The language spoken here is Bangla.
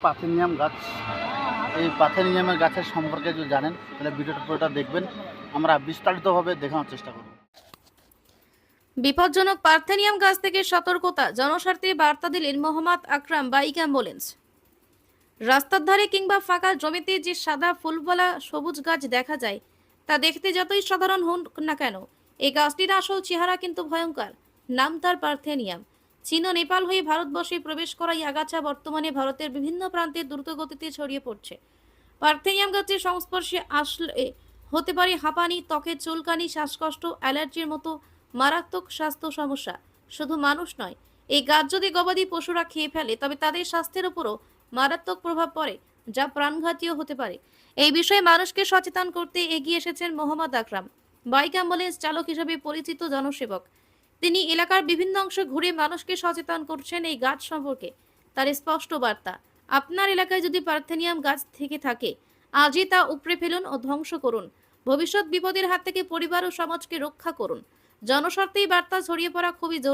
পাথেনিয়াম গাছ। এই পাথেনিয়ামের গাছের সম্পর্কে যদি জানেন তাহলে ভিডিওটা পুরোটা দেখবেন, আমরা বিস্তারিতভাবে দেখানোর চেষ্টা করব। বিপজ্জনক পার্থেনিয়াম গাছ থেকে সতর্কতা, জনস্বার্থে বার্তা দিলেন মোহাম্মদ আকরাম, বাইক অ্যাম্বুলেন্স। রাস্তার ধারে কিংবা ফাঁকা জমিতে যে সাদা ফুলওয়ালা সবুজ গাছ দেখা যায়, তা দেখতে যতই সাধারণ হোক না কেন, এই গাছটির আসল চেহারা কিন্তু ভয়ঙ্কর। নাম তার পার্থেনিয়াম। চীন ও নেপাল হয়ে ভারতবর্ষে প্রবেশ করা এই আগাছা বর্তমানে ভারতের বিভিন্ন প্রান্তে দ্রুত গতিতে ছড়িয়ে পড়ছে। পার্থেনিয়াম গাছের সংস্পর্শে আসলে হতে পারে হাঁপানি, ত্বকের চুলকানি, শ্বাসকষ্ট, অ্যালার্জির মতো মারাত্মক স্বাস্থ্য সমস্যা। শুধু মানুষ নয়, এই গাছ যদি গবাদি পশুরা খেয়ে ফেলে তবে তাদের স্বাস্থ্যের উপরও মারাত্মক প্রভাব পড়ে, যা প্রাণঘাতীও হতে পারে। এই বিষয়ে মানুষকে সচেতন করতে এগিয়ে এসেছেন মোহাম্মদ আকরাম, বাইক অ্যাম্বুলেন্স চালক হিসেবে পরিচিত জনসেবক। তিনি এলাকার বিভিন্ন অংশে ঘুরে মানুষকে সচেতন করছেন এই গাছ সম্পর্কে। তার স্পষ্ট বার্তা, আপনার এলাকায় যদি পার্থেনিয়াম গাছ থেকে থাকে, আজই তা উপড়ে ফেলুন ও ধ্বংস করুন। ভবিষ্যৎ বিপদের হাত থেকে পরিবার ও সমাজকে রক্ষা করুন। জনস্বার্থে এই বার্তা ছড়িয়ে পড়া খুবই জরুরি।